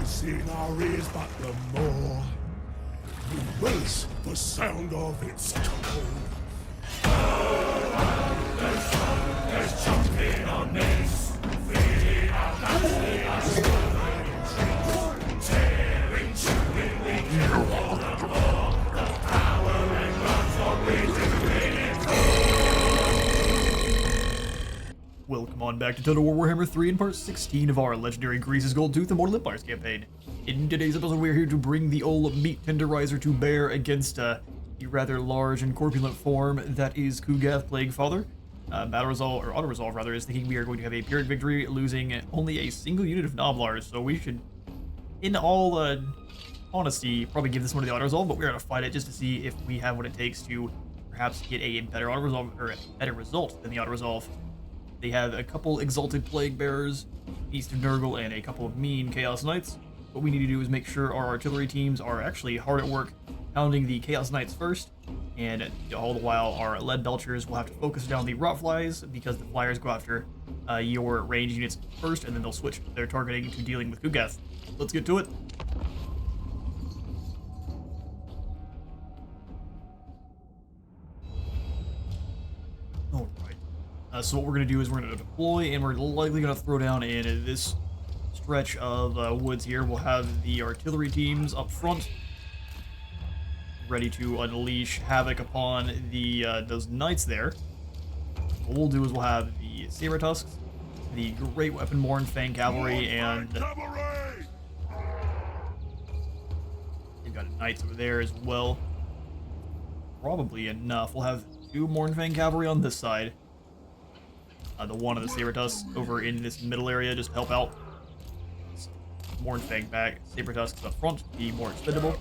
voice in our ears, but the more we race the sound of its tone. There's jumping on this, feeding our backs, tearing, chewing, we can hold the more. The power and love's what we do in it. Welcome on back to Total War Warhammer 3 in part 16 of our Legendary Greasus Goldtooth Immortal Empires campaign. In today's episode, we're here to bring the old meat tenderizer to bear against the rather large and corpulent form that is Kugath Plaguefather. Battle Resolve, or Auto Resolve rather, is thinking we are going to have a Pyrrhic victory, losing only a single unit of Noblars, so we should, in all honesty, probably give this one to the Auto Resolve, but we're going to fight it just to see if we have what it takes to perhaps get a better Auto Resolve, or a better result than the Auto Resolve. They have a couple Exalted Plague Bearers, East of Nurgle, and a couple of mean Chaos Knights. What we need to do is make sure our artillery teams are actually hard at work pounding the Chaos Knights first, and all the while our Lead Belchers will have to focus down the Rotflies, because the Flyers go after your range units first, and then they'll switch their targeting to dealing with Kugath. Let's get to it. Alright. So what we're going to do is we're going to deploy, and we're likely going to throw down in this stretch of woods here. We'll have the artillery teams up front, ready to unleash havoc upon the those knights there. What we'll do is we'll have the Saber Tusks, the Great Weapon Morn Fang Cavalry, and they've got knights over there as well. Probably enough. We'll have two Morn Fang Cavalry on this side. The one of the Saber Tusks over in this middle area just to help out. Morn Fang back, Saber Tusks up front, be more expendable.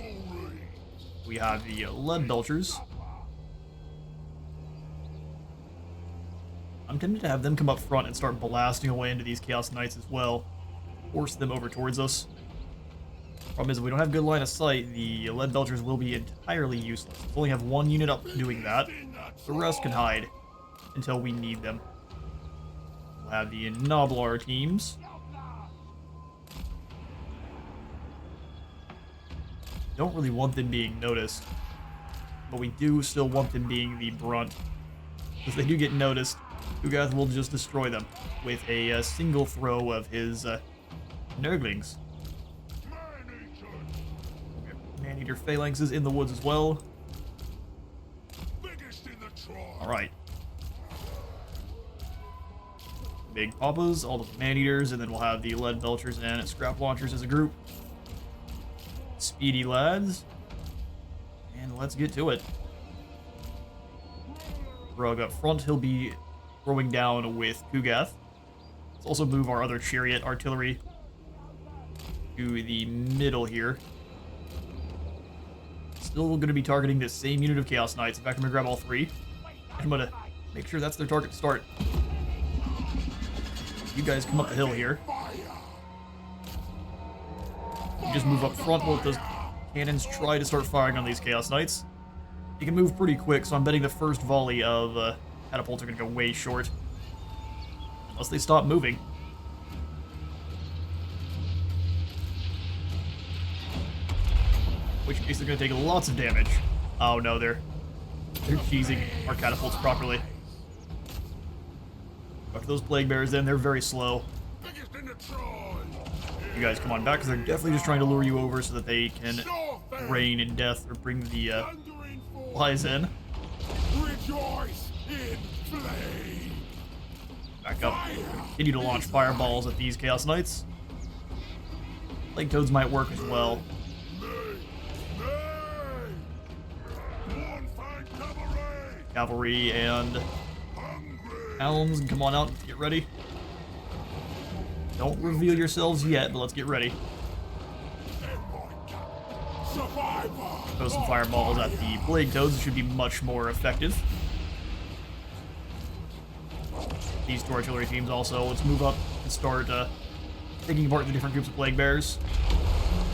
We have the Lead Belchers. I'm tempted to have them come up front and start blasting away into these Chaos Knights as well. Force them over towards us. Problem is, if we don't have good line of sight, the Lead Belchers will be entirely useless. We'll only have one unit up doing that. The rest can hide until we need them. We'll have the Noblar teams. Don't really want them being noticed, but we do still want them being the brunt. If they do get noticed, Kugath will just destroy them with a single throw of his Nurglings. Man-Eater Phalanxes in the woods as well. Alright. Big Papas, all the Man-Eaters, and then we'll have the Lead Belchers and Scrap Launchers as a group. Speedy lads, and let's get to it. Rug up front, he'll be throwing down with Kugath. Let's also move our other chariot artillery to the middle here. Still going to be targeting this same unit of Chaos Knights. In fact, I'm going to grab all three. I'm going to make sure that's their target to start. You guys come up the hill here. You just move up front, we'll let those cannons try to start firing on these Chaos Knights. You can move pretty quick, so I'm betting the first volley of catapults are going to go way short. Unless they stop moving. In which case they're going to take lots of damage. Oh no, they're cheesing our catapults properly. After those Plague Bearers in, they're very slow. You guys come on back, because they're definitely just trying to lure you over so that they can reign in death or bring the flies in. Back up. Continue to launch fireballs at these Chaos Knights. Plague Toads might work as well. Cavalry and Hounds, come on out, get ready. Don't reveal yourselves yet, but let's get ready. Throw some fireballs at the Plague Toads, it should be much more effective. These two artillery teams also, let's move up and start taking apart the different groups of Plague Bears.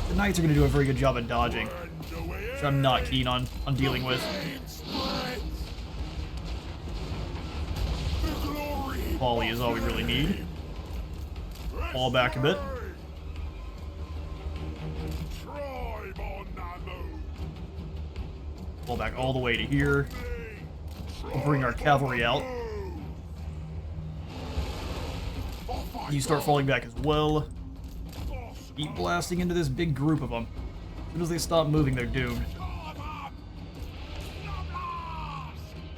The Knights are going to do a very good job at dodging, which I'm not keen on dealing with. Volley is all we really need. Fall back a bit. Pull back all the way to here. We'll bring our cavalry out. You start falling back as well. Keep blasting into this big group of them. As soon as they stop moving, they're doomed.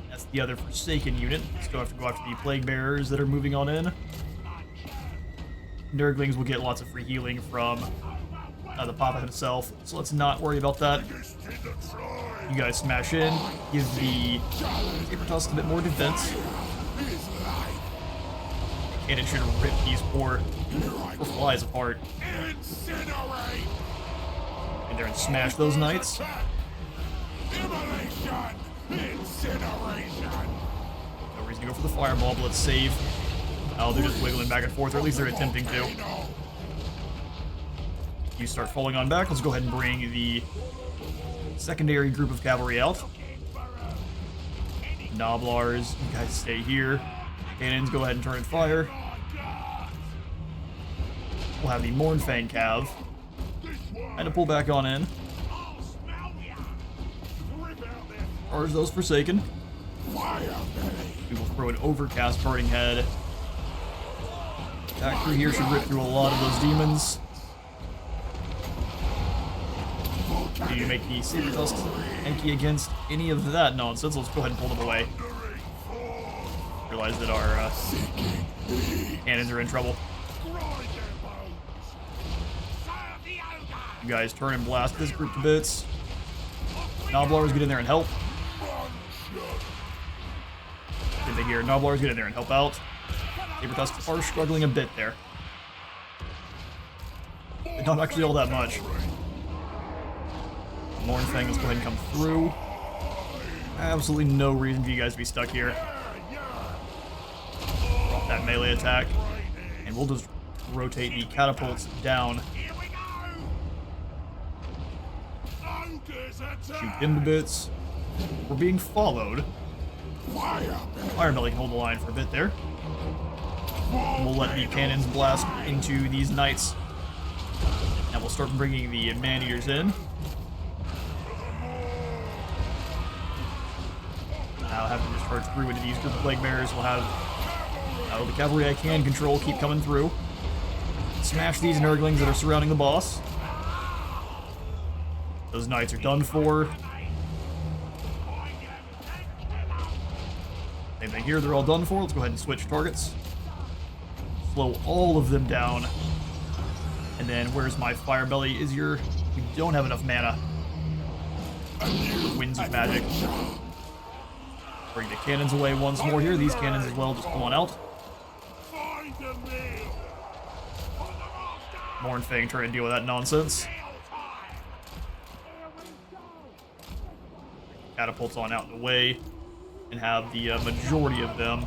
That's the other Forsaken unit. Still have to go after the Plague Bearers that are moving on in. Nurglings will get lots of free healing from the Papa himself, so let's not worry about that. You guys smash in, give the Saber Tusk a bit more defense. And it should rip these poor flies apart. And there and smash those knights. No reason to go for the fireball, but let's save. Oh, they're just wiggling back and forth, or at least they're attempting to. You start falling on back. Let's go ahead and bring the secondary group of cavalry out. Noblars, you guys stay here. Cannons, go ahead and turn and fire. We'll have the Mournfang Cav. And to pull back on in. Charge those Forsaken. We will throw an Overcast Parting Head. That crew here should rip through a lot of those demons. Do you make the Saber Tusks tanky against any of that nonsense? Let's go ahead and pull them away. Realize that our cannons are in trouble. You guys turn and blast this group to bits. Noblars get in there and help. Did they hear? Noblars get in there and help out. Saber Tusks are struggling a bit there. But not actually all that much. Mournfang, let's go ahead and come through. Absolutely no reason for you guys to be stuck here. Drop that melee attack. And we'll just rotate the catapults down. Shoot him to bits. We're being followed. Firebelly can hold the line for a bit there. And we'll let the cannons blast into these knights. And we'll start bringing the man-eaters in. I'll have to just charge through into these group of Plague Bearers. We'll have the cavalry I can control keep coming through. Smash these Nurglings that are surrounding the boss. Those knights are done for. Same thing here, they're all done for. Let's go ahead and switch targets. Slow all of them down. And then where's my Firebelly? We don't have enough mana. Winds of Magic. Bring the cannons away once more here. These cannons as well, just come on out. Mournfang trying to deal with that nonsense. Catapults on out in the way. And have the majority of them.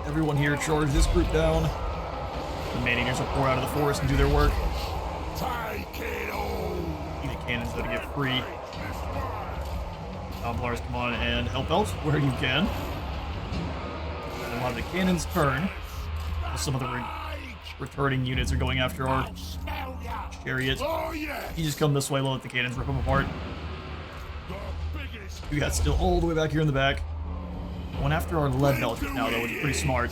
Everyone here charge this group down. The man-eaters will pour out of the forest and do their work. Need the cannons though to get free. Templars, come on and help out where you can. And we'll have the cannons turn. Some of the returning units are going after our chariot. You just come this way, we'll let the cannons rip them apart. We got still all the way back here in the back. Going after our lead belchers now, though, which is pretty smart.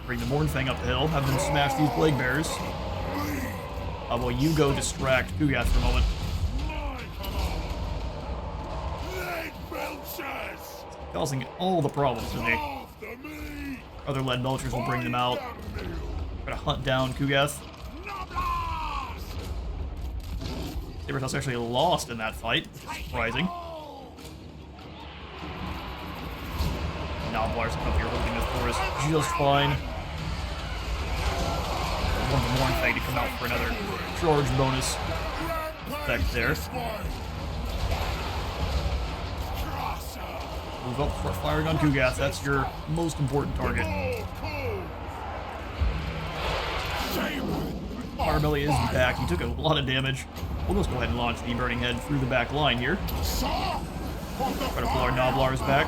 Bring the Mournfang up the hill, have them smash these Plague Bearers. Well, you go distract Kugath for a moment. Causing all the problems to me. Other lead belchers will bring them out. Try to hunt down Kugath. Saber Tusk actually lost in that fight, which is surprising. Noblars come up here holding this forest just fine. Want the Mournfang to come out for another charge bonus effect there. Move up, start firing on Kugath. That's your most important target. Firebelly is back. He took a lot of damage. We'll just go ahead and launch the Burning Head through the back line here. Try to pull our Noblars back.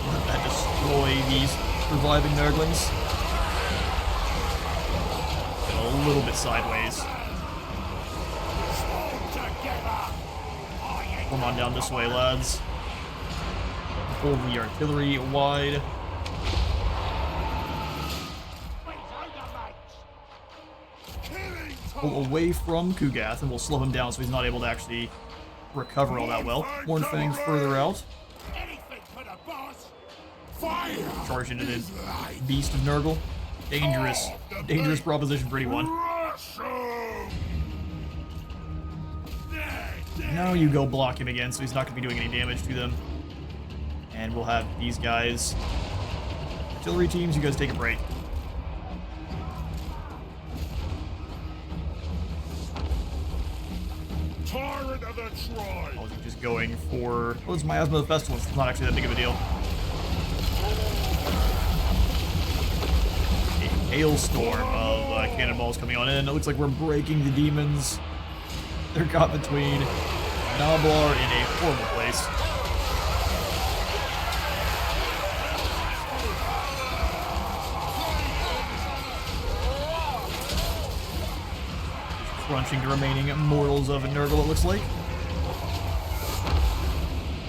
Let that destroy these reviving Nurglings. A little bit sideways. Come on down this way, lads. Pull the artillery wide. Pull away from Kugath, and we'll slow him down so he's not able to actually recover all that well. Mornfang further out. Charge into the Beast of Nurgle. Dangerous. Dangerous proposition for anyone. Now you go block him again, so he's not going to be doing any damage to them. And we'll have these guys. Artillery teams, you guys take a break. Tyrant of the tribe. I was just going for... Oh, it's Miasma of the Festival. It's not actually that big of a deal. A hailstorm of cannonballs coming on in. It looks like we're breaking the demons. They're caught between Nablar in a horrible place. Crunching the remaining mortals of Nurgle, it looks like.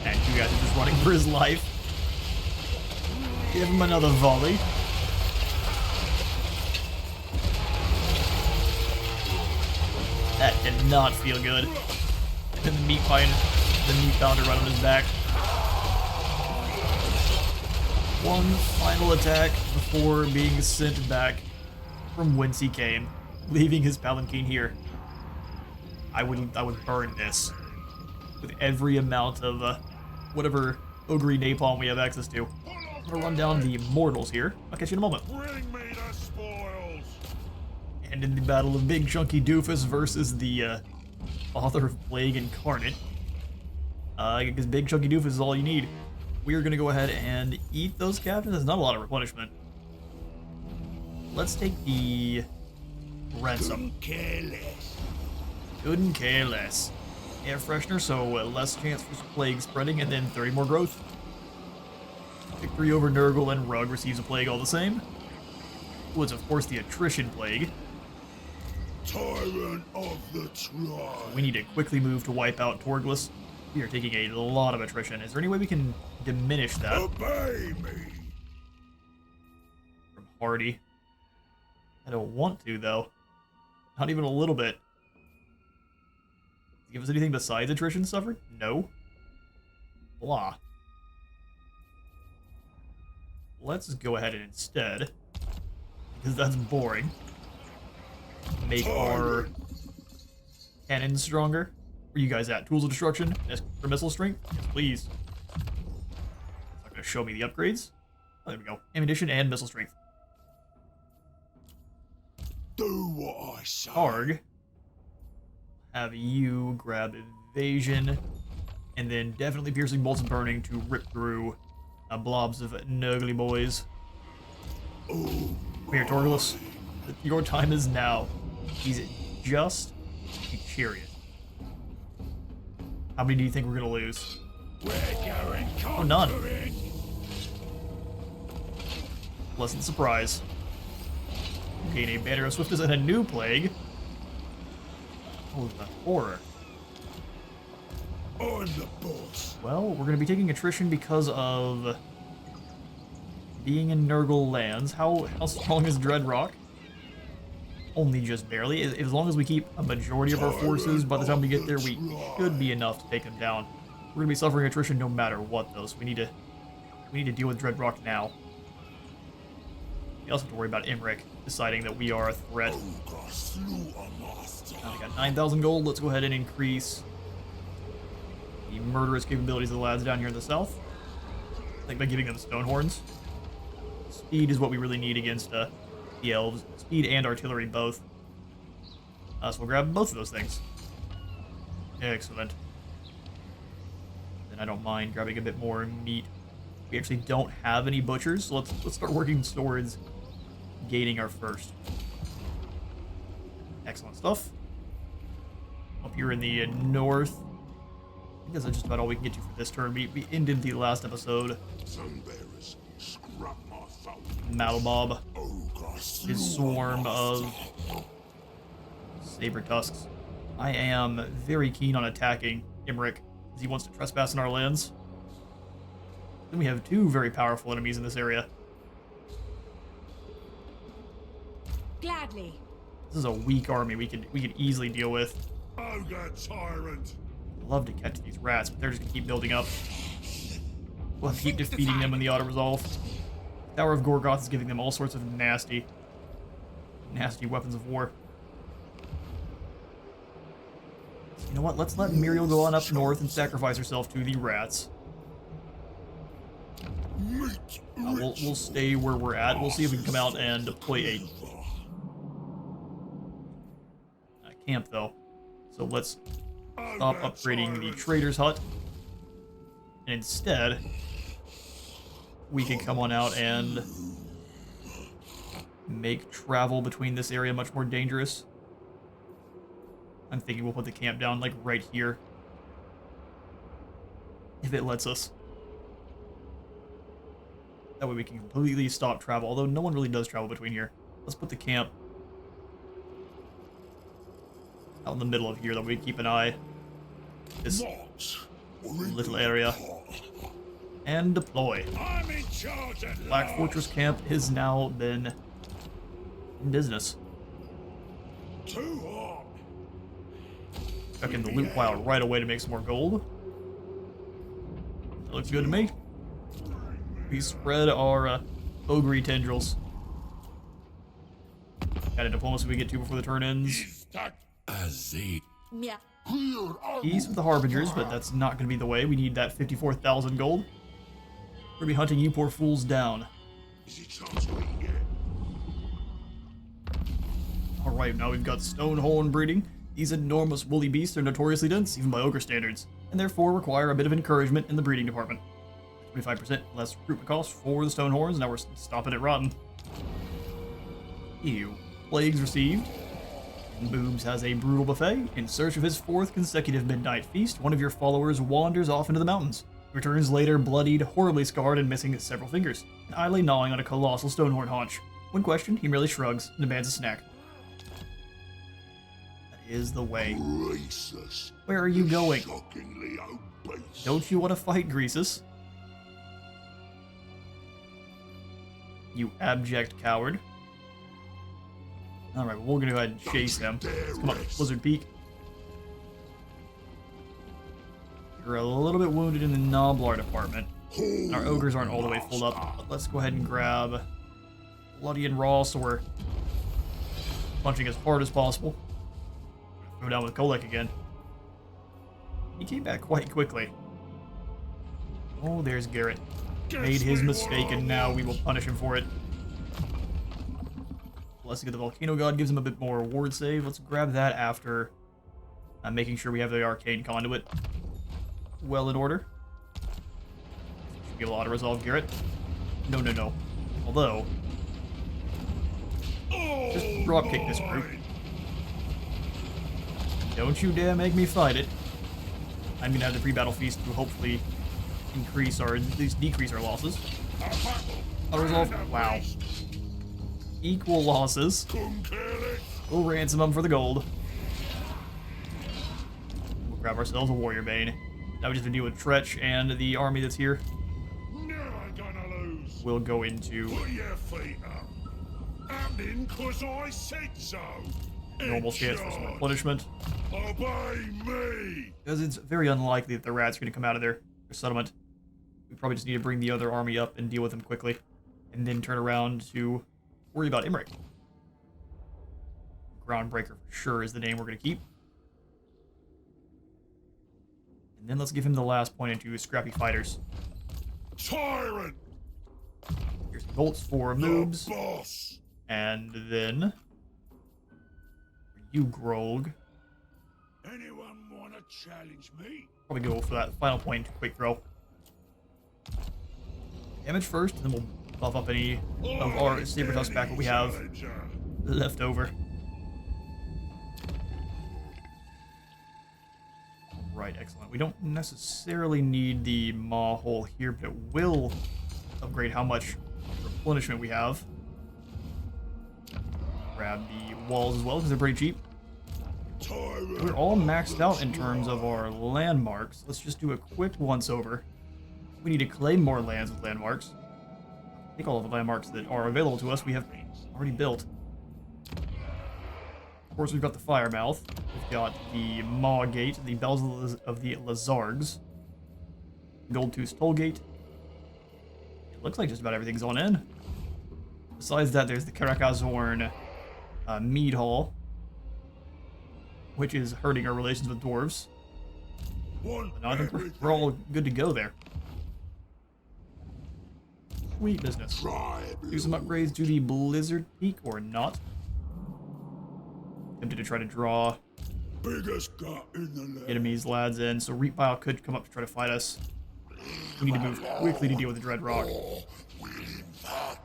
And you guys are just running for his life. Give him another volley. That did not feel good. And then the meat pounder right on his back. One final attack before being sent back from whence he came, leaving his palanquin here. I would burn this with every amount of whatever ogre napalm we have access to. I'm gonna run down the mortals here. I'll catch you in a moment. Bring me the spoils. And in the battle of Big Chunky Doofus versus the Author of Plague Incarnate, because Big Chunky Doofus is all you need. We are gonna go ahead and eat those captains. There's not a lot of replenishment. Let's take the ransom. Couldn't care less. Air freshener, so less chance for plague spreading, and then 30 more growth. Victory over Nurgle, and Rug receives a plague all the same. Was of course the attrition plague. Tyrant of the tribe. We need to quickly move to wipe out Torgless. We are taking a lot of attrition. Is there any way we can diminish that? Obey me. From Hardy. I don't want to, though. Not even a little bit. Give us anything besides attrition suffered? No. Blah. Let's go ahead and instead, because that's boring, make our cannons stronger. Where you guys at? Tools of Destruction? For missile strength? Yes, please. It's not going to show me the upgrades. Oh, there we go. Ammunition and missile strength. Do what I say. Arg. Have you grab evasion, and then definitely piercing bolts and burning to rip through blobs of nuggly boys. Oh, Come here, Torgless. Your time is now. He's just a chariot. How many do you think we're gonna lose? we're going Oh, none. conquering. Pleasant surprise. Gain a banner of swiftness and a new plague. Oh, the horror. I'm the boss. Well, we're going to be taking attrition because of being in Nurgle lands. How strong is Dreadrock? Only just barely. As long as we keep a majority of our forces, by the time we get there, we should be enough to take them down. We're going to be suffering attrition no matter what, though, so we need to deal with Dreadrock now. We also have to worry about Imric deciding that we are a threat. Ogre slew a master. Now we got 9,000 gold. Let's go ahead and increase the murderous capabilities of the lads down here in the south. Like by giving them stone horns. Speed is what we really need against the elves. Speed and artillery both. So we'll grab both of those things. Excellent. Then I don't mind grabbing a bit more meat. We actually don't have any butchers, so let's start working towards gaining our first. Excellent stuff. Up here in the north, think that's just about all we can get to for this turn. We ended the last episode. Sunbearers, scrub my soul. Mattlemob, Ogre, his swarm of saber tusks. I am very keen on attacking Imric, as he wants to trespass in our lands. Then we have two very powerful enemies in this area. Gladly. This is a weak army we could easily deal with. Ogre tyrant. I'd love to catch these rats, but they're just gonna keep building up. We'll have to keep defeating them in the auto-resolve. Tower of Gorgoth is giving them all sorts of nasty weapons of war. So you know what? Let's let Muriel go on up north and sacrifice herself to the rats. We'll stay where we're at. We'll see if we can come out and deploy a camp, though. So let's stop upgrading the trader's hut. And instead, we can come on out and make travel between this area much more dangerous. I'm thinking we'll put the camp down, like, right here. If it lets us. That way we can completely stop travel, although no one really does travel between here. Let's put the camp out in the middle of here, that way we keep an eye. This little area. And deploy. I'm in charge at Black Fortress Camp has now been in business. Too hot. Chuck in the loot pile right away to make some more gold. That looks good to me. We spread our Ogre tendrils. Got a diplomacy we get to before the turn ends. Yeah. Peace with the Harbingers, but that's not going to be the way. We need that 54,000 gold. We're going to be hunting you poor fools down. Is it time to eat yet? Alright, now we've got Stonehorn breeding. These enormous woolly beasts are notoriously dense, even by Ogre standards, and therefore require a bit of encouragement in the breeding department. 25% less recruitment cost for the Stonehorns, now we're stopping it rotten. Ew. Plagues received. Boobs has a brutal buffet. In search of his fourth consecutive midnight feast, one of your followers wanders off into the mountains. Returns later bloodied, horribly scarred, and missing several fingers, and idly gnawing on a colossal Stonehorn haunch. When questioned, he merely shrugs and demands a snack. That is the way. Greasus. Where are you going? Shockingly obese. Don't you want to fight Greasus? You abject coward. Alright, well, we're gonna go ahead and chase him. Come on, Blizzard Peak. You're a little bit wounded in the Noblar department. And our ogres aren't all the way full up. But let's go ahead and grab Bloody and Raw, so we're punching as hard as possible. Go down with Kolek again. He came back quite quickly. Oh, there's Garrett. Made his mistake, and now we will punish him for it. Blessing of the Volcano God gives him a bit more ward save. Let's grab that after making sure we have the Arcane Conduit well in order. Should be able to auto-resolve Garrett. No, no, no. Although, just dropkick this group. Don't you dare make me fight it. I'm gonna have the pre-battle feast to hopefully increase or at least decrease our losses. Auto-resolve. Wow. Equal losses. We'll ransom them for the gold. We'll grab ourselves a Warrior Bane. Now we just have to deal with Tretch and the army that's here. Never gonna lose. We'll go into Put your feet up. I'm in 'cause I said so. normal stance for some replenishment. Obey me. Because it's very unlikely that the rats are going to come out of their settlement. We probably just need to bring the other army up and deal with them quickly. And then turn around to worry about Imric. Groundbreaker for sure is the name we're going to keep. And then let's give him the last point into Scrappy Fighters. Tyrant. Here's the bolts for The moves. boss. And then for you, Grog. Anyone wanna challenge me? Probably go for that final point into Quick Throw. Damage first, and then we'll buff up any of our Saber Tusk back what we have left over. Right, excellent. We don't necessarily need the maw hole here, but it will upgrade how much replenishment we have. Grab the walls as well, because they're pretty cheap. We're all maxed out in terms of our landmarks. Let's just do a quick once-over. We need to claim more lands with landmarks. I think all of the landmarks that are available to us we have already built. Of course, we've got the Firemouth. We've got the Maw Gate, the Bells of the Lazargs, Goldtooth's Toll Gate. It looks like just about everything's on in. Besides that, there's the Karakazorn Mead Hall, which is hurting our relations with dwarves. But no, I think we're all good to go there. Sweet business. Do some upgrades to the Blizzard Peak or not. Tempted to try to draw enemies, lads in, so Reapvile could come up to try to fight us. We need to move quickly to deal with the Dread Rock. I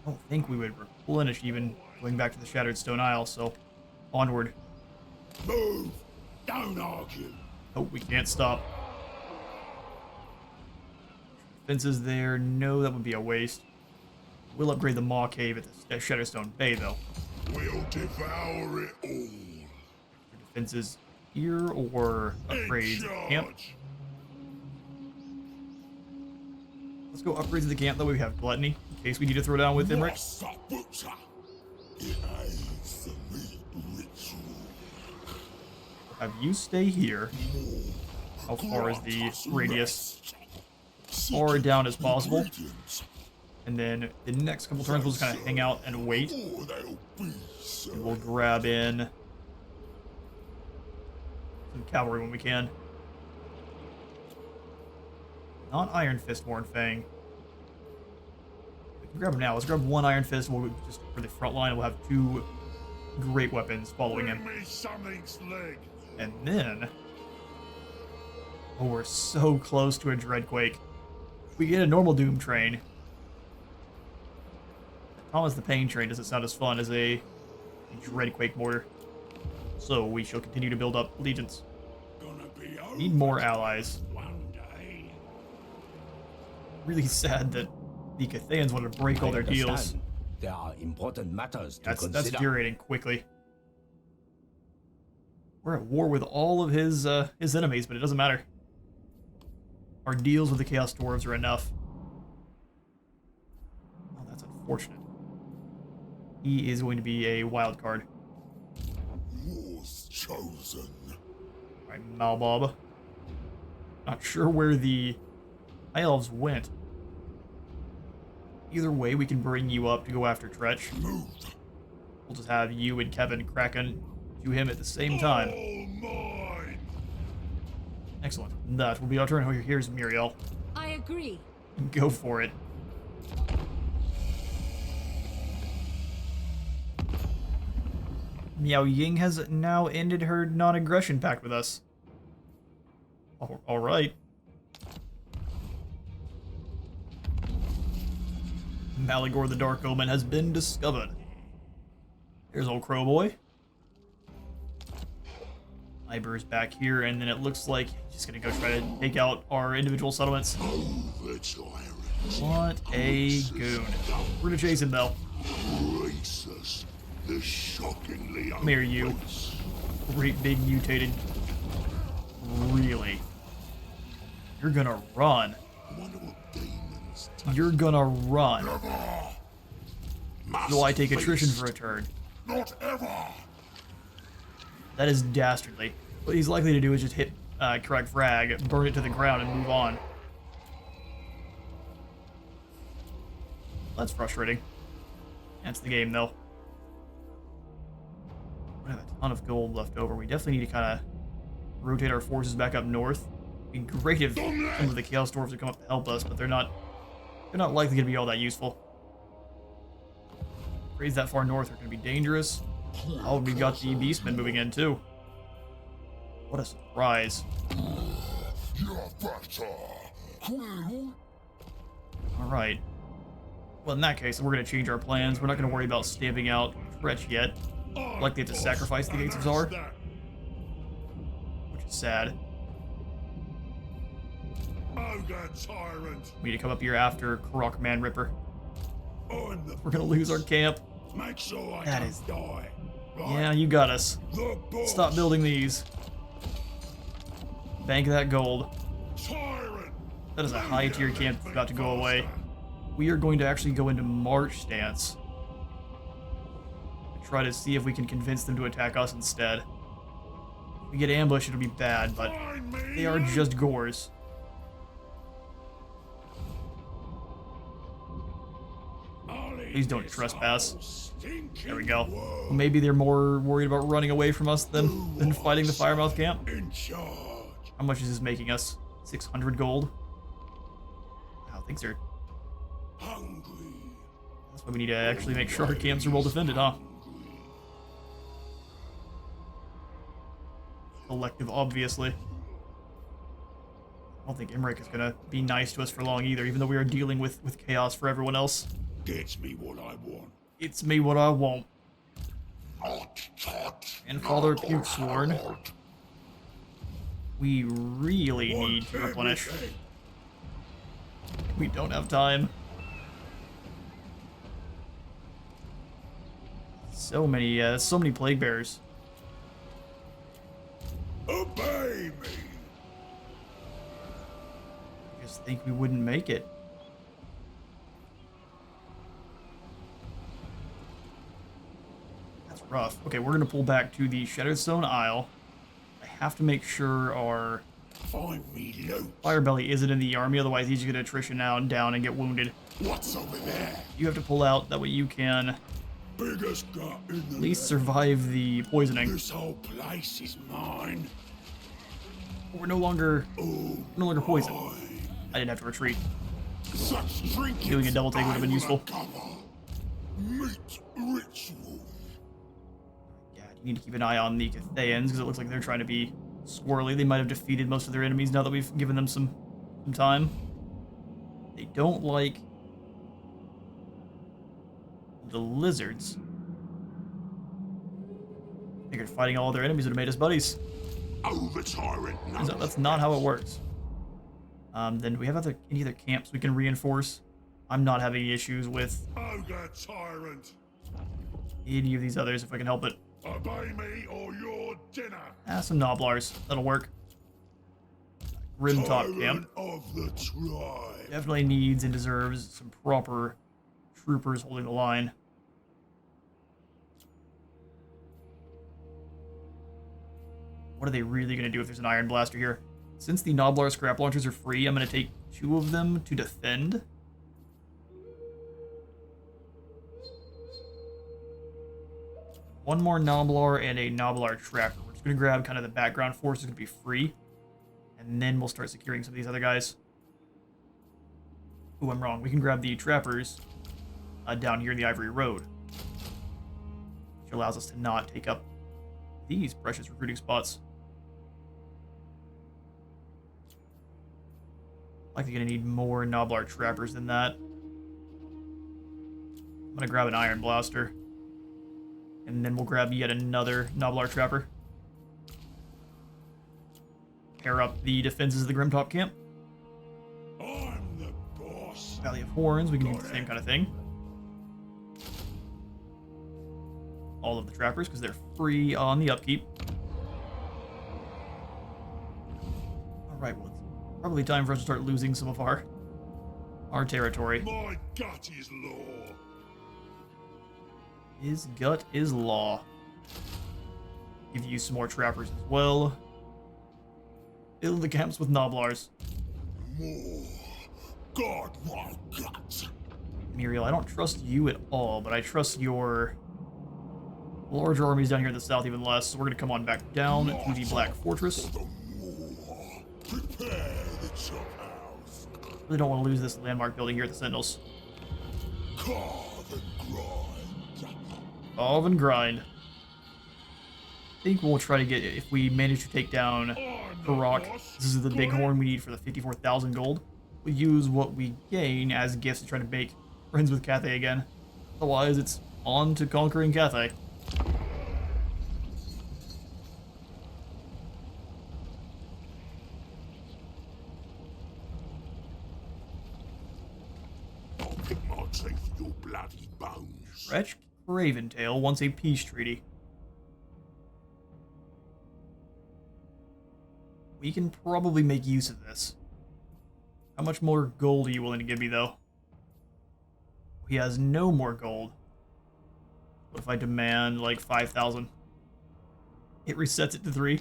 don't think we would replenish even going back to the Shattered Stone Isle, so onward. Move! Don't argue! Oh, we can't stop. Fences there. No, that would be a waste. We'll upgrade the Maw Cave at Shadowstone Bay, though. We'll devour it all. Defenses here or upgrades at the camp. Let's go upgrades at the camp, that way we have Gluttony, in case we need to throw down with Imric. Have you stay here. How far is the radius? Far down as possible. And then the next couple turns we'll just kind of hang out and wait. And we'll grab in some cavalry when we can. Not Iron Fist, Horn Fang. We can grab him now. Let's grab one Iron Fist. We'll just for the front line. We'll have two great weapons following him. And then, oh, we're so close to a Dreadquake. We get a normal Doom train. Thomas the Pain train doesn't sound as fun as a Dreadquake mortar. So we shall continue to build up legions. Need more allies. Really sad that the Cathayans wanted to break all their deals. There are important matters to consider. That's infuriating quickly. We're at war with all of his enemies, but it doesn't matter. Our deals with the Chaos Dwarves are enough. Oh, that's unfortunate. He is going to be a wild card. Yours chosen. Alright, Malbob. Not sure where the High Elves went. Either way, we can bring you up to go after Tretch. We'll just have you and Kevin Kraken to him at the same time. Excellent. That will be our turn. Oh, here's Muriel. I agree. Go for it. Miao Ying has now ended her non-aggression pact with us. All right. Malagor the Dark Omen has been discovered. There's old Crowboy. Iber's back here, and then it looks like he's just gonna go try to take out our individual settlements. What a goon. We're gonna chase him, though. Come here, you. Great big mutated. Really? You're gonna run. You're gonna run. Will I take attrition for a turn? Not ever. That is dastardly. What he's likely to do is just hit correct frag, burn it to the ground, and move on. That's frustrating. That's the game, though. We have a ton of gold left over. We definitely need to kind of rotate our forces back up north. It'd be great if some of the Chaos Dwarves would come up to help us, but they're not likely going to be all that useful. Raids that far north are going to be dangerous. Oh, we got the Beastmen moving in, too. What a surprise. Alright. Well, in that case, we're going to change our plans. We're not going to worry about stamping out Tretch yet. Like they have to sacrifice the Gates of Zar, That which is sad. ogre tyrant. We need to come up here after Karok Man Ripper. I'm the We're gonna lose our camp. Make sure I That don't is- die. Right? Yeah, you got us. The boss. Stop building these. Bank that gold. Tyrant. That is a high tier camp that's about to go away. We are going to actually go into March stance. Try to see if we can convince them to attack us instead. If we get ambushed, it'll be bad, but Find me. they are just gores. Please don't trespass. There we go. Maybe they're more worried about running away from us than fighting the Firemouth camp. In charge. How much is this making us? 600 gold? Wow, things are... Hungry. That's why we need to actually make sure our camps are well defended, huh? Collective, obviously. I don't think Imrik is gonna be nice to us for long either, even though we are dealing with chaos for everyone else. Gets me what I want. It's me what I want. And Father Puke Sworn. We really need to replenish. We don't have time. So many plague bearers. Obey me. I just think we wouldn't make it. That's rough. Okay, we're gonna pull back to the Shadowstone Isle. I have to make sure our Find me loot. Firebelly isn't in the army, otherwise he's gonna attrition out down and get wounded. What's over there? You have to pull out, that way you can Biggest gut in the at least survive the poisoning. This whole place is mine. We're no longer poisoned. Mine. I didn't have to retreat. Such trinkets. Doing a double take would have been I will useful. uncover. Meat ritual. Yeah, you need to keep an eye on the Cathayans, because it looks like they're trying to be squirrely. They might have defeated most of their enemies now that we've given them some time. They don't like the lizards. Figured fighting all their enemies would have made us buddies. Oh, the tyrant. Turns out that's not how it works. Then do we have any other camps we can reinforce? I'm not having any issues with Ogre tyrant. any of these others if I can help it. Obey me or your dinner. Some Noblars. That'll work. Grim Top Tyrant Camp. of the tribe. Definitely needs and deserves some proper troopers holding the line. What are they really going to do if there's an Iron Blaster here? Since the Noblar scrap launchers are free, I'm going to take 2 of them to defend. One more Noblar and a Noblar Trapper. We're just going to grab kind of the background force. It's going to be free. And then we'll start securing some of these other guys. Ooh, I'm wrong. We can grab the Trappers down here in the Ivory Road. Which allows us to not take up these precious recruiting spots. Likely gonna need more Noblar Trappers than that. I'm gonna grab an Iron Blaster. And then we'll grab yet another Noblar Trapper. Pair up the defenses of the Grimtop camp. I'm the boss. Valley of Horns, we can do the same kind of thing. All of the Trappers, because they're free on the upkeep. Alright, well, it's probably time for us to start losing some of our territory. My gut is law. His gut is law. Give you some more Trappers as well. Fill the camps with Noblars. More. God, my gut. Muriel, I don't trust you at all, but I trust your larger armies down here in the south even less. So we're going to come on back down to the Black Fortress. The more. Prepare the chop house. Really don't want to lose this landmark building here at the Sentinels. Carve and grind. Solve and grind. I think we'll try to get, if we manage to take down Karok, this is the big horn we need for the 54,000 gold. We use what we gain as gifts to try to make friends with Cathay again. Otherwise, it's on to conquering Cathay. bloody bones. Wretch Craventail wants a peace treaty. We can probably make use of this. How much more gold are you willing to give me, though? He has no more gold. What if I demand, like, 5,000? It resets it to 3.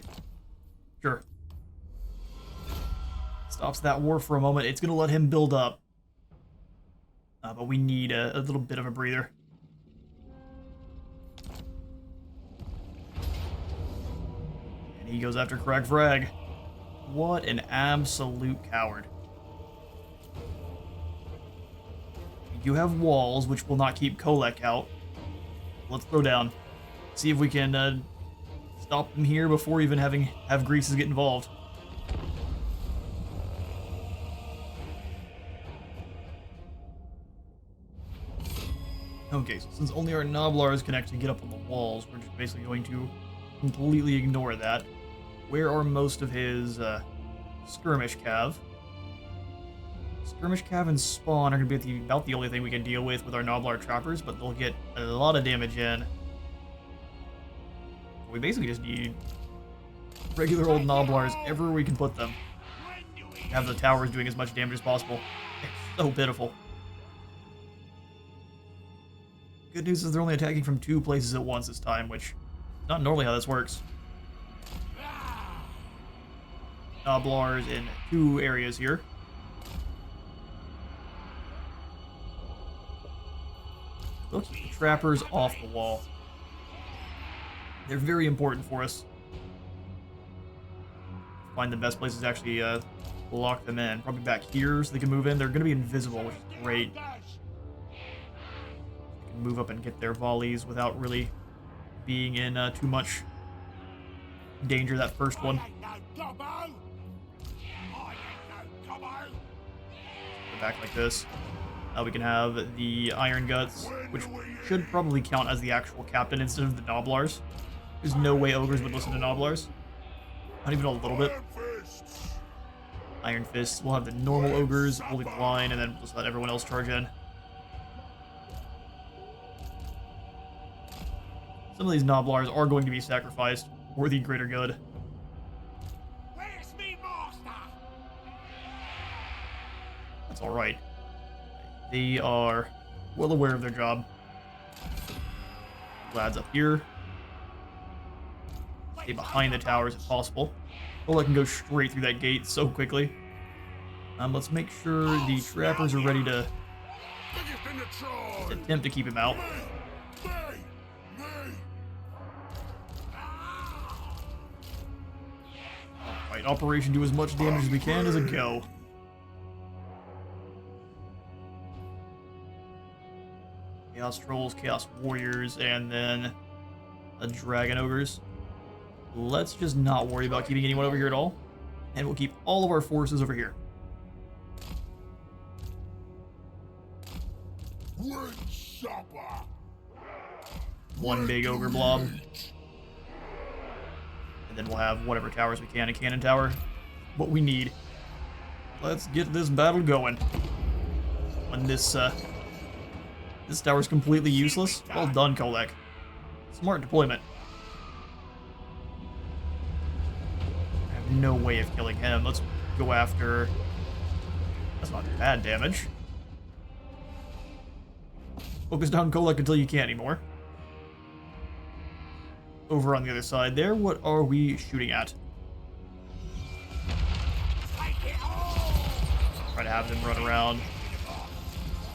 Sure. Stops that war for a moment. It's going to let him build up. But we need a little bit of a breather. And he goes after Crag Frag. What an absolute coward. We do have walls, which will not keep Kolek out. Let's throw down. See if we can stop them here before even have Greasus get involved. Okay, so since only our Noblars can actually get up on the walls, we're just basically going to completely ignore that. Where are most of his skirmish cav? Skirmish cav and spawn are going to be about the only thing we can deal with our Noblar trappers, but they'll get a lot of damage in. We basically just need regular old Noblars everywhere we can put them. Have the towers doing as much damage as possible. It's so pitiful. Good news is they're only attacking from 2 places at once this time, which is not normally how this works. Noblars in 2 areas here. Let's keep the trappers off the wall. They're very important for us. Find the best places to actually lock them in. Probably back here so they can move in. They're going to be invisible, which is great. Move up and get their volleys without really being in too much danger that first one. Go back like this. Now we can have the Iron Guts, which should probably count as the actual captain instead of the Noblars. There's no way Ogres would listen to Noblars. Not even a little bit. Iron Fists. We'll have the normal Ogres holding the line, and then we'll just let everyone else charge in. Some of these Noblars are going to be sacrificed for the greater good. Where's me master? That's alright. They are well aware of their job. Lads up here. Stay behind the towers if possible. Oh, I can go straight through that gate so quickly. Let's make sure the trappers are ready to attempt to keep him out. Alright, Operation do as much damage as we can as a go. Chaos Trolls, Chaos Warriors, and then a Dragon Ogres. Let's just not worry about keeping anyone over here at all. And we'll keep all of our forces over here. One big Ogre blob. And then we'll have whatever towers we can. A cannon tower. What we need. Let's get this battle going. When this tower's completely useless. Well done, Kolek. Smart deployment. I have no way of killing him. Let's go after... That's not bad damage. Focus down Kolek until you can't anymore. Over on the other side there, what are we shooting at? Try to have them run around.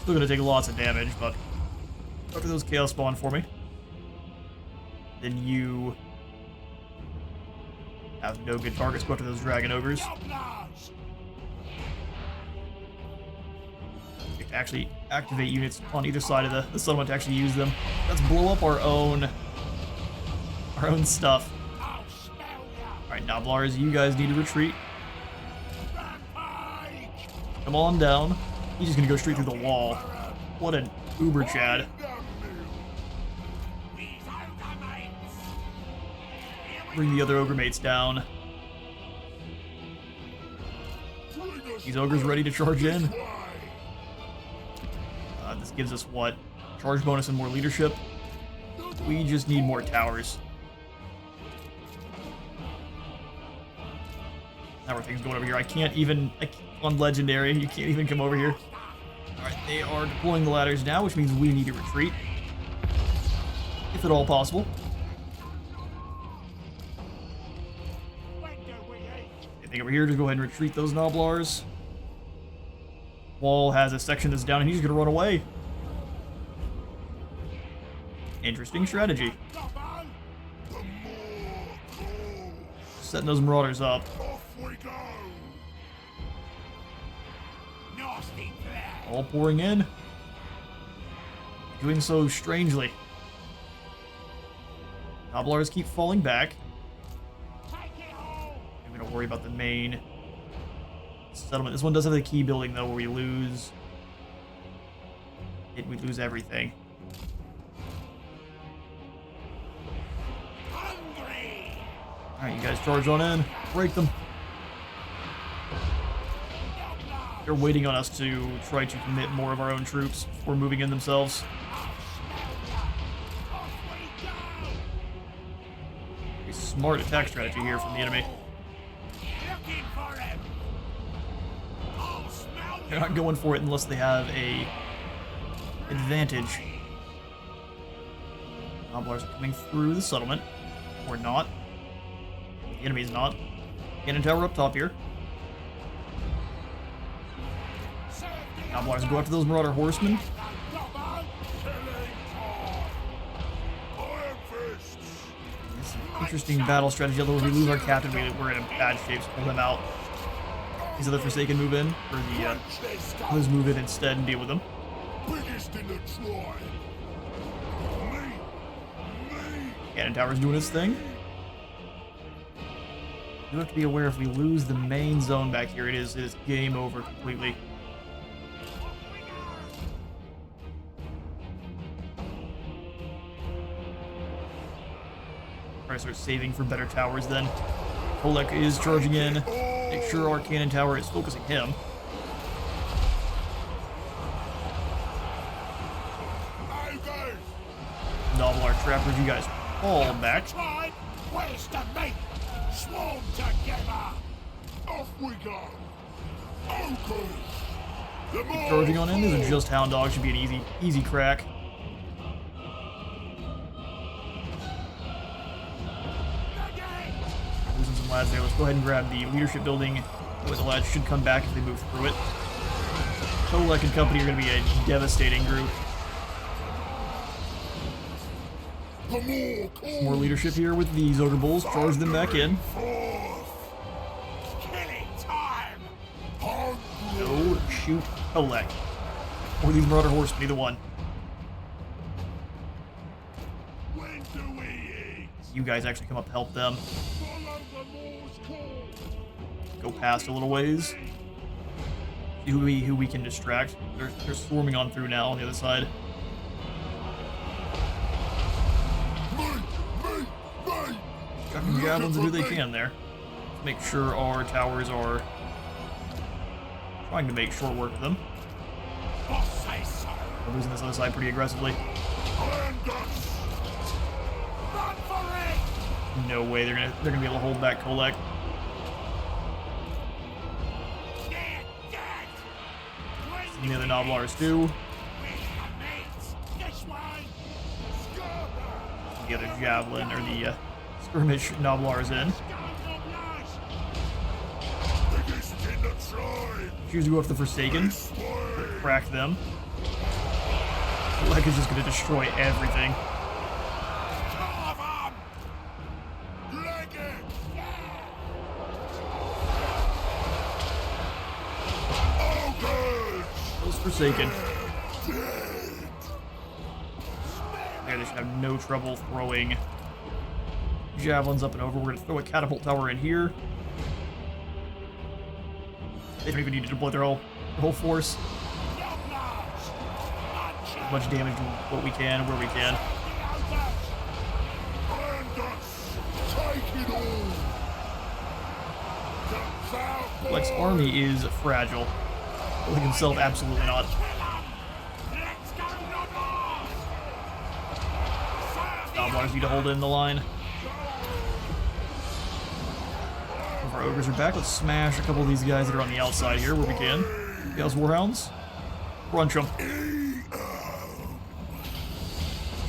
Still gonna take lots of damage, but after those chaos spawn for me. Then you have no good targets. Go after those dragon ogres. We can actually activate units on either side of the settlement to actually use them. Let's blow up our own stuff. Alright, Noblars, you guys need to retreat. Come on down. He's just gonna go straight through the wall. What an uber Chad. Bring the other ogre mates down. These ogres ready to charge in. This gives us what? charge bonus and more leadership. We just need more towers. Now where things going over here. I can't even, on Legendary, you can't even come over here. Alright, they are deploying the ladders now, which means we need to retreat. If at all possible. Anything over here, just go ahead and retreat those Noblars. Wall has a section that's down and he's gonna run away. Interesting strategy. Setting those Marauders up. All pouring in. Doing so strangely. Noblars keep falling back. I'm gonna worry about the main settlement. This one does have the key building though, where we lose it. We lose everything. Alright, you guys charge on in. Break them. They're waiting on us to try to commit more of our own troops before moving in themselves. A smart attack strategy here from the enemy. They're not going for it unless they have a advantage. Noblars are coming through the settlement. Or not. The enemy's not. Cannon tower up top here. Noblars go after those Marauder Horsemen. It's an interesting battle strategy, although if we lose our captain, we're in a bad shape to pull them out. These other Forsaken move in, or the others move in instead and deal with them. Cannon tower's doing its thing. You have to be aware if we lose the main zone back here, it is game over completely. Try to start saving for better towers then. Kolek is charging in. Make sure our cannon tower is focusing him. Noblar trappers, you guys fall back. Where's the mate? Swarm together. Off we go. Ogre. Charging on in. These are just Hound Dogs. Should be an easy crack. Losing some lads there. Let's go ahead and grab the leadership building. The lads should come back if they move through it. Kolek and company are going to be a devastating group. More leadership here with these Ogre Bulls. Charge them back in. No, shoot Kolek. Or these Marauder Horsemen, either one. You guys actually come up to help them. Go past a little ways. See who we can distract. They're swarming on through now on the other side. Chucking javelins and do they can there. Let's make sure our towers are trying to make short work of them. We're losing this other side pretty aggressively. No way they're gonna be able to hold back Kolek. And the other Noblars too. The other javelin or the skirmish Noblars in. Choose to go after the Forsaken. Crack them. Kolek is just gonna destroy everything. Those Forsaken. There, they should have no trouble throwing javelins up and over. We're gonna throw a catapult tower in here. They don't even need to deploy their whole force. As much damage to what we can, where we can. Kolek's army is fragile. Kolek himself, absolutely not. Noblars need to hold in the line. Our ogres are back. Let's smash a couple of these guys that are on the outside here where we can. Chaos Warhounds. Crunch them. Not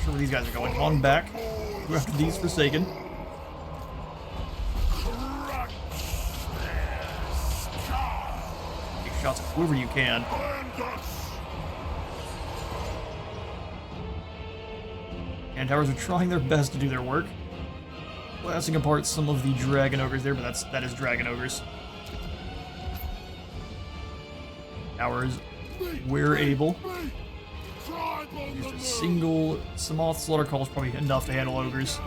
sure where these guys are going. On back. Go after these Forsaken. Take shots at whoever you can. And towers are trying their best to do their work. Blasting apart some of the Dragon Ogres there, but that is Dragon Ogres. Towers, where able. Just a single Samoth Slaughter Call is probably enough to handle Ogres.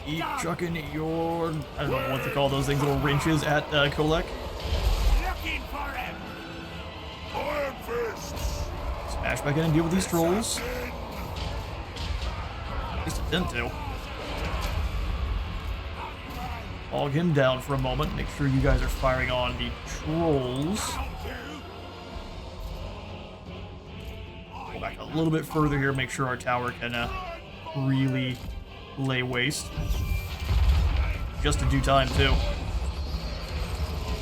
Keep chucking your, I don't know what to call those things, little wrenches at Kolek. Smash back in and deal with these trolls. At least attempt to. Log him down for a moment. Make sure you guys are firing on the trolls. Go back a little bit further here. Make sure our tower can really lay waste. Just in due time, too.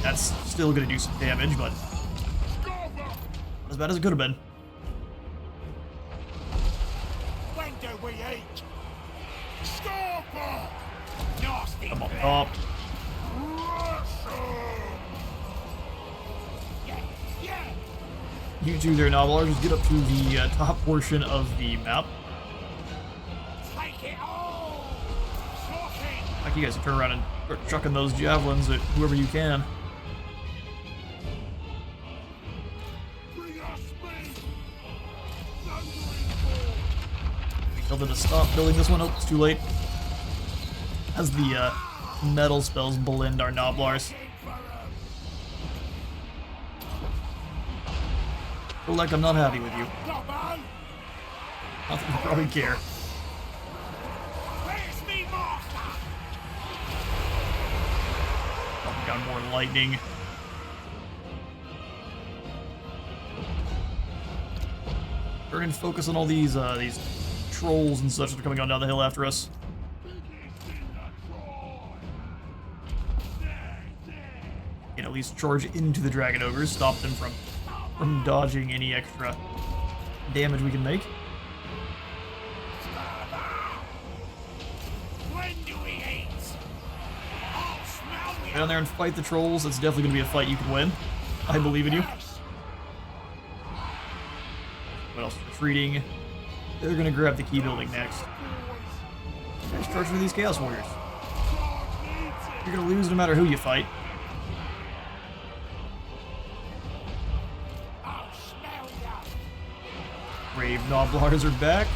That's still going to do some damage, but not as bad as it could have been. Come on top. You two there, Noblars, just get up to the top portion of the map. Like you guys can turn around and start chucking those javelins at whoever you can. Tell them to stop building this one. Oh, it's too late. As the metal spells blend our Noblars. Feel like I'm not happy with you. Not that you probably care. Oh, we got more lightning. Turn and focus on all these trolls and such that are coming on down the hill after us. Can at least charge into the Dragon Ogres, stop them from dodging any extra damage we can make. Get down there and fight the trolls. That's definitely going to be a fight you can win. I believe in you. What else? Retreating. They're going to grab the key building next. Guys, charge into these Chaos Warriors. You're going to lose no matter who you fight. Brave Noblars are back.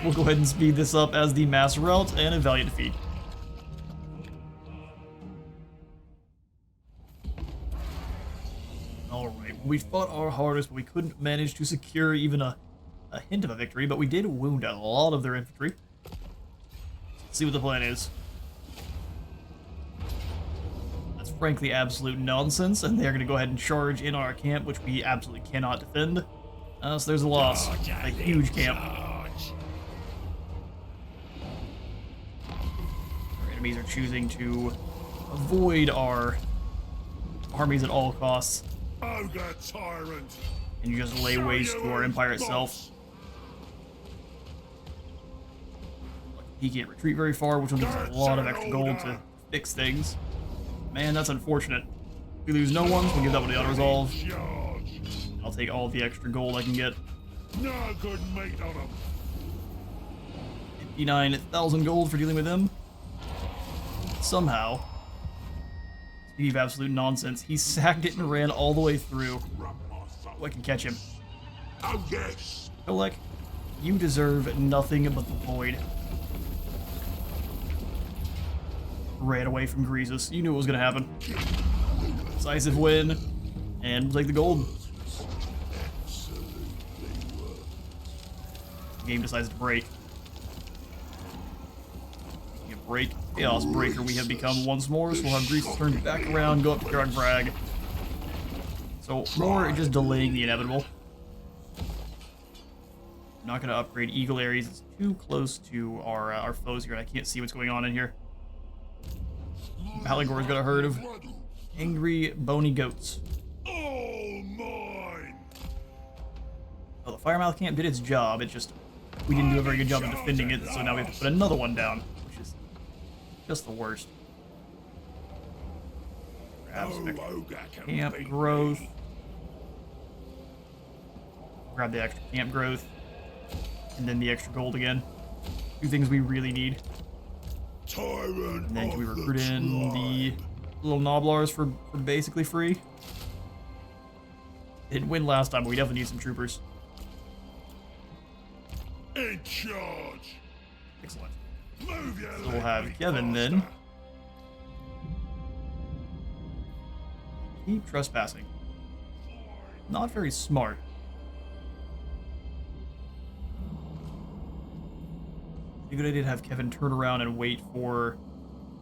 We'll go ahead and speed this up as the mass rout and a valiant defeat. Alright, we fought our hardest, but we couldn't manage to secure even a hint of a victory, but we did wound a lot of their infantry. Let's see what the plan is. That's frankly absolute nonsense, and they're going to go ahead and charge in our camp, which we absolutely cannot defend. So there's a loss. A huge camp. Our enemies are choosing to avoid our armies at all costs. Ogre tyrant. And you just lay waste to our empire itself. He can't retreat very far, which will give us a lot of extra gold to fix things. Man, that's unfortunate. If we lose no one, we'll give that one the auto-resolve. I'll take all the extra gold I can get. No good meat on them. 59,000 gold for dealing with him. Somehow, speaking of absolute nonsense, he sacked it and ran all the way through. Oh, I can catch him. Oh yes. Kolek, you deserve nothing but the void. Ran away from Greasus. You knew it was going to happen. Decisive win, and we'll take the gold. The game decides to break. Break, Chaos Breaker we have become once more, so we'll have Greasus turned back around, go up to Grog Brag. So more just delaying the inevitable. I'm not going to upgrade Eagle Aries. It's too close to our foes here, and I can't see what's going on in here. Maligor's got a herd of angry, bony goats. All mine. Well, the Firemouth camp did its job. It just, we didn't do a very good job of defending it, so now we have to put another one down, which is just the worst. Grab some extra camp growth. Grab the extra camp growth. And then the extra gold again. Two things we really need. Tyrant. And then can we recruit in the little Noblars for basically free? Didn't win last time, but we definitely need some troopers. In charge. Excellent. Move your So we'll have leg, Kevin then. master. Keep trespassing. Not very smart. A good idea to have Kevin turn around and wait for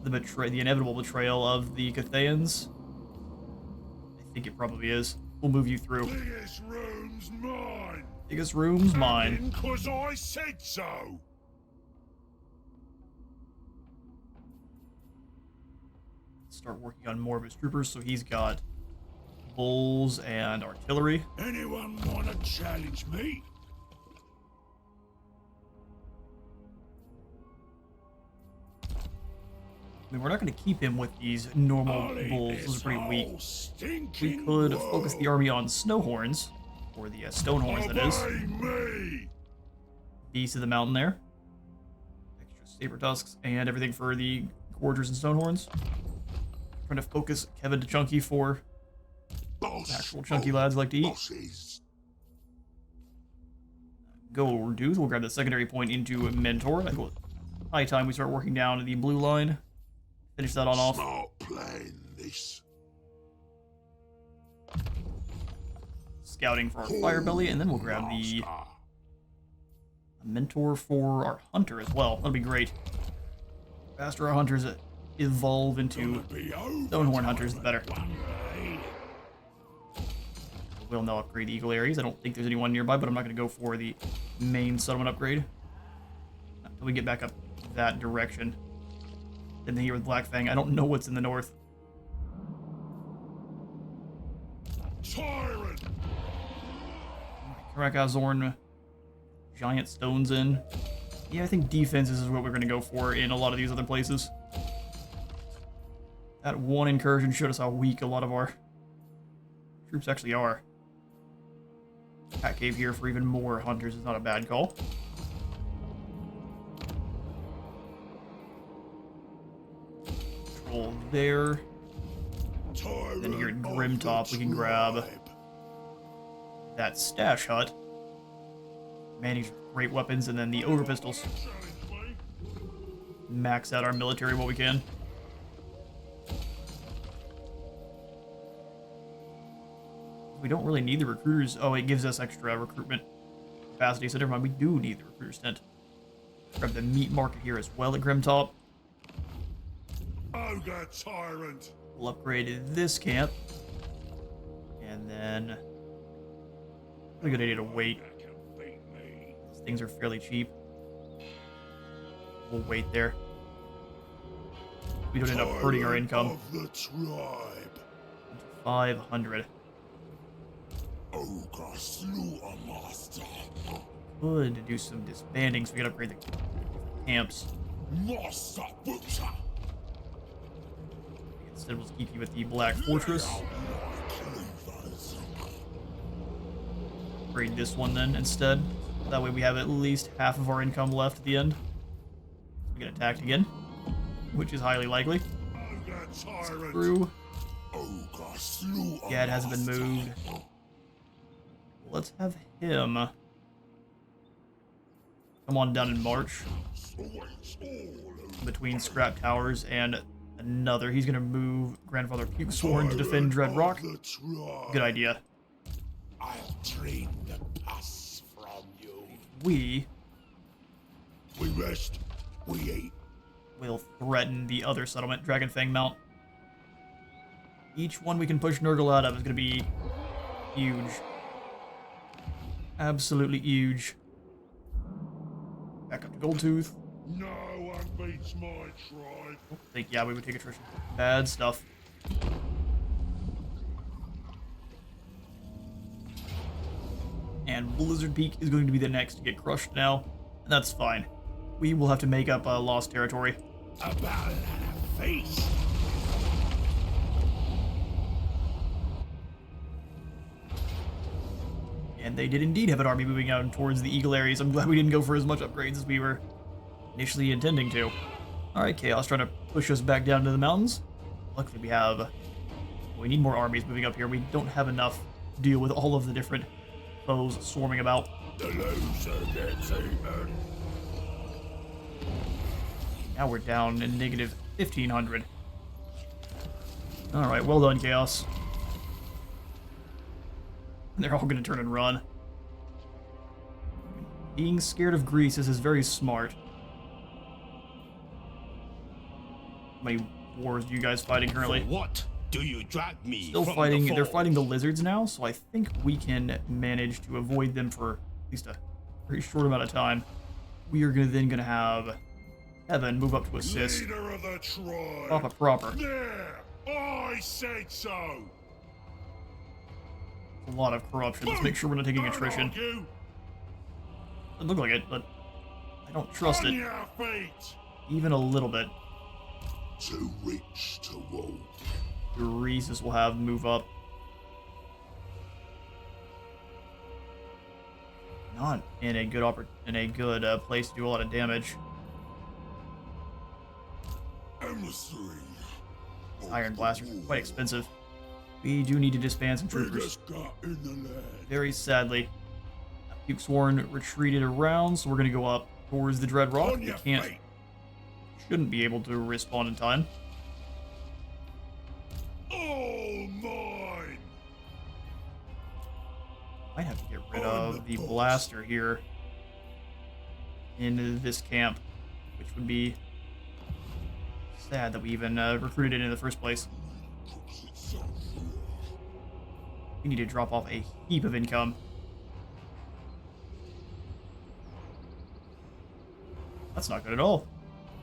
the inevitable betrayal of the Cathayans. I think it probably is. We'll move you through. Biggest room's mine. Biggest room's mine. Because I said so. Start working on more of his troopers, so he's got bulls and artillery. Anyone wanna challenge me? I mean, we're not going to keep him with these normal bulls. Those are pretty weak. We could focus the army on Snowhorns, or the Stonehorns, that is. Me. Beast of the mountain there. Extra saber tusks and everything for the Gorgers and Stonehorns. Trying to focus Kevin to Chunky for actual chunky lads like to eat. Bosses. Goldtooth. We'll grab the secondary point into Mentor. I think high time we start working down the blue line. Finish that on off. Smart plan, this. Scouting for our fire belly, and then we'll grab the mentor for our hunter as well. That'll be great. The faster our hunters evolve into Stonehorn hunters, the better. We'll now upgrade the Eagle Aries. I don't think there's anyone nearby, but I'm not going to go for the main settlement upgrade until we get back up that direction. And then here with Black Fang, I don't know what's in the north. Tyrant. Karakazorn, giant stones in. Yeah, I think defenses is what we're going to go for in a lot of these other places. That one incursion showed us how weak a lot of our troops actually are. Cat Cave here for even more hunters is not a bad call. Control there. Tyrant. Then here at Grimtop, we can grab that stash hut. Manage great weapons, and then the Ogre pistols. Max out our military while we can. We don't really need the recruiters. Oh, it gives us extra recruitment capacity, so never mind. We do need the recruiters tent. Grab the meat market here as well at Grimtop. Ogre tyrant. We'll upgrade this camp. And then... Pretty good idea to wait. These things are fairly cheap. We'll wait there. We don't end up hurting our income. Of the tribe. 500. Ogre slew a master. Good do some disbanding so we can upgrade the camps. Master butcher. Instead, we'll keep you with the Black Fortress. Cleavers. Upgrade this one then instead. That way we have at least half of our income left at the end. We get attacked again, which is highly likely. Ogre tyrant. Screw. Ogre slew a Yeah, it hasn't been master. moved. Let's have him come on down and march between Scrap Towers and another. He's gonna move Grandfather Pukesworn to defend Dread Rock. Of the tribe. Good idea. I'll drain the pus from you. We We rest. We eat. will threaten the other settlement, Dragonfang Mount. Each one we can push Nurgle out of is gonna be huge. Absolutely huge. Back up to Goldtooth. No one beats my tribe. I think, yeah, we would take attrition. Bad stuff. And Blizzard Peak is going to be the next to get crushed now. And that's fine. We will have to make up lost territory. About that face. And they did indeed have an army moving out towards the Eagle areas. I'm glad we didn't go for as much upgrades as we were initially intending to. Alright, Chaos trying to push us back down to the mountains. Luckily we have... We need more armies moving up here. We don't have enough to deal with all of the different foes swarming about. The loser gets eaten. Now we're down in negative 1,500. Alright, well done, Chaos. They're all going to turn and run. Being scared of Greasus is very smart. How many wars are you guys fighting currently? What do you drag me Still from fighting. the They're fold? fighting the lizards now, so I think we can manage to avoid them for at least a very short amount of time. We are then going to have Evan move up to assist. Leader of the tribe. Papa proper. There. I said so. A lot of corruption. Let's make sure we're not taking attrition. You. Doesn't look like it, but I don't trust On it your feet. even a little bit. Too rich to roll. Greasus will have move up. Not in a good place to do a lot of damage. Emissary. Iron blasters are quite expensive. We do need to disband some troopers. Biggest gut in the land. Very sadly. Puke Sworn retreated around, so we're gonna go up towards the Dread Rock. On We your can't, feet. shouldn't be able to respawn in time. All mine. Might have to get rid of the blaster here in this camp, which would be sad that we even recruited it in the first place. Cooks itself. We need to drop off a heap of income. That's not good at all.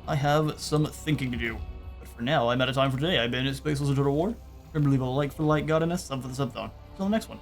I have some thinking to do. But for now, I'm out of time for today. I've been at Space Wars of Total War. Remember to leave a like for the like god and a sub for the sub thon. Until the next one.